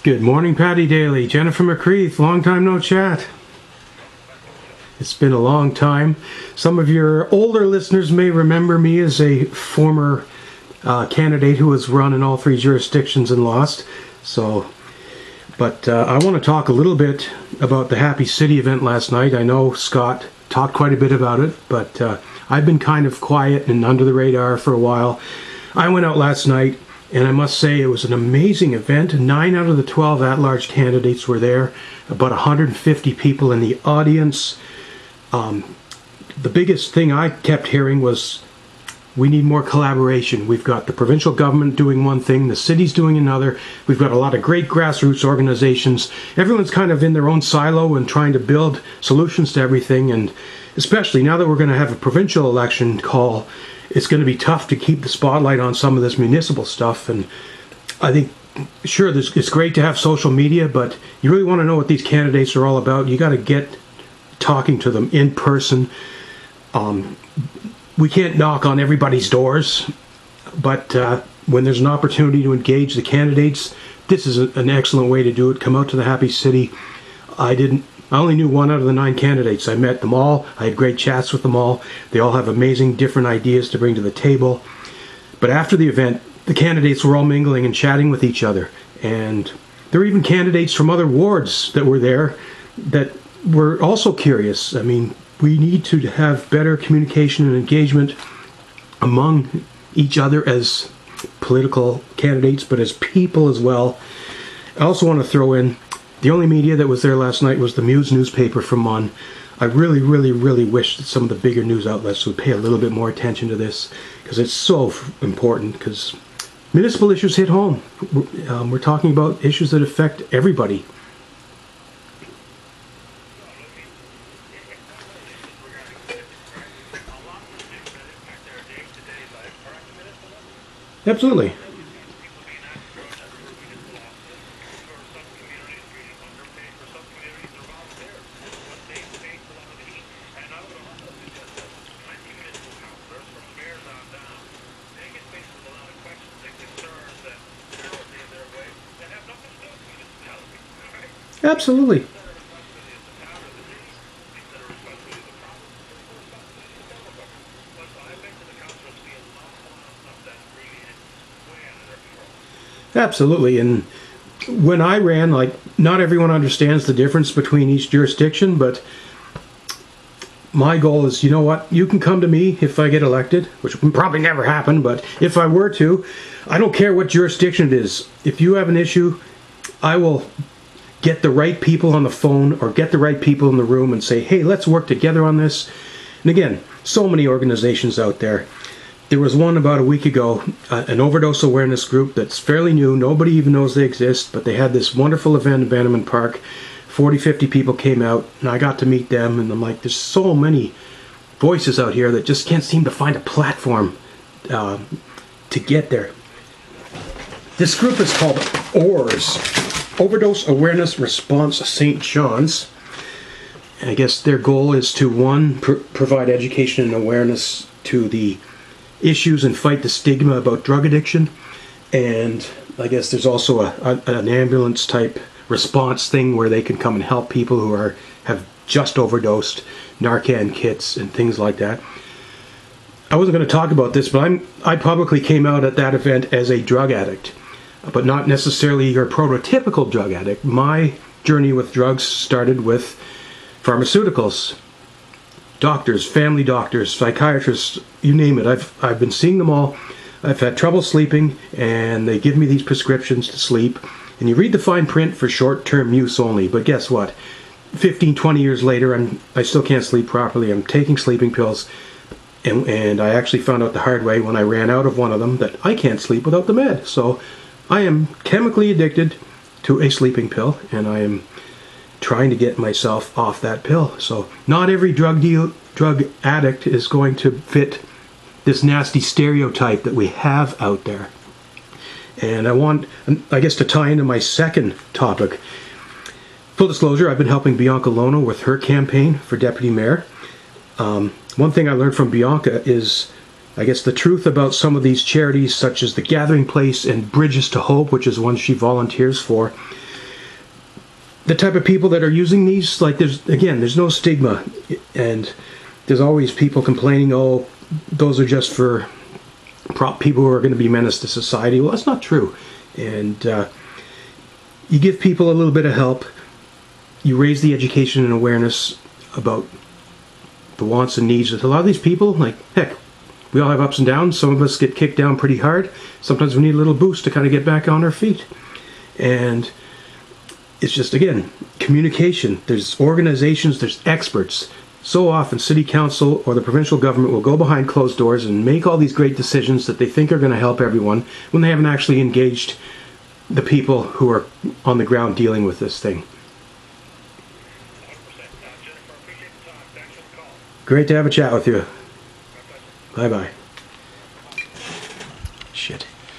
Good morning, Paddy, Daly. Jennifer McCreath, long time no chat. It's been a long time. Some of your older listeners may remember me as a former candidate who has run in all three jurisdictions and lost. But I want to talk a little bit about the Happy City event last night. I know Scott talked quite a bit about it, but I've been kind of quiet and under the radar for a while. I went out last night, and I must say it was an amazing event. 9 out of the 12 at-large candidates were there, about 150 people in the audience. The biggest thing I kept hearing was we need more collaboration. We've got the provincial government doing one thing, the city's doing another. We've got a lot of great grassroots organizations. Everyone's kind of in their own silo and trying to build solutions to everything. And especially now that we're going to have a provincial election call, it's going to be tough to keep the spotlight on some of this municipal stuff. And I think, sure, it's great to have social media, but you really want to know what these candidates are all about. You got to get talking to them in person. We can't knock on everybody's doors, but when there's an opportunity to engage the candidates, this is an excellent way to do it. Come out to the Happy City. I only knew 1 out of the 9 candidates. I met them all. I had great chats with them all. They all have amazing different ideas to bring to the table. But after the event, the candidates were all mingling and chatting with each other. And there were even candidates from other wards that were there that were also curious. I mean, we need to have better communication and engagement among each other as political candidates, but as people as well. I also want to throw in, the only media that was there last night was the Muse newspaper from Mon. I really, really, really wish that some of the bigger news outlets would pay a little bit more attention to this, because it's so important, because municipal issues hit home. We're talking about issues that affect everybody. Absolutely. Absolutely. Absolutely. And when I ran, not everyone understands the difference between each jurisdiction, but my goal is, you know what, you can come to me if I get elected, which will probably never happen, but if I were to, I don't care what jurisdiction it is. If you have an issue, I will get the right people on the phone or get the right people in the room and say, hey, let's work together on this. And again, so many organizations out there. There was one about a week ago, an overdose awareness group that's fairly new. Nobody even knows they exist, but they had this wonderful event in Bannerman Park. 40, 50 people came out, and I got to meet them, and I'm like, there's so many voices out here that just can't seem to find a platform to get there. This group is called OARS, Overdose Awareness Response St. John's. And I guess their goal is to, one, provide education and awareness to the issues and fight the stigma about drug addiction. And I guess there's also an ambulance type response thing where they can come and help people who have just overdosed, Narcan kits and things like that. I wasn't going to talk about this, but I publicly came out at that event as a drug addict, but not necessarily your prototypical drug addict. My journey with drugs started with pharmaceuticals. Doctors, family doctors, psychiatrists, you name it. I've been seeing them all. I've had trouble sleeping, and they give me these prescriptions to sleep. And you read the fine print for short-term use only, but guess what? 15, 20 years later, I still can't sleep properly. I'm taking sleeping pills, and I actually found out the hard way when I ran out of one of them that I can't sleep without the med. So I am chemically addicted to a sleeping pill, and I am trying to get myself off that pill. So not every drug addict is going to fit this nasty stereotype that we have out there. And I want, I guess, to tie into my second topic. Full disclosure, I've been helping Bianca Lono with her campaign for deputy mayor. One thing I learned from Bianca is, I guess, the truth about some of these charities, such as the Gathering Place and Bridges to Hope, which is one she volunteers for. the type of people that are using these, like there's no stigma, and there's always people complaining, oh, those are just for people who are going to be menace to society. Well, that's not true. And you give people a little bit of help, you raise the education and awareness about the wants and needs of a lot of these people. Like, heck, we all have ups and downs. Some of us get kicked down pretty hard. Sometimes we need a little boost to kind of get back on our feet. And it's just, again, communication. There's organizations, there's experts. So often city council or the provincial government will go behind closed doors and make all these great decisions that they think are going to help everyone when they haven't actually engaged the people who are on the ground dealing with this thing. Great to have a chat with you. Bye-bye. Shit.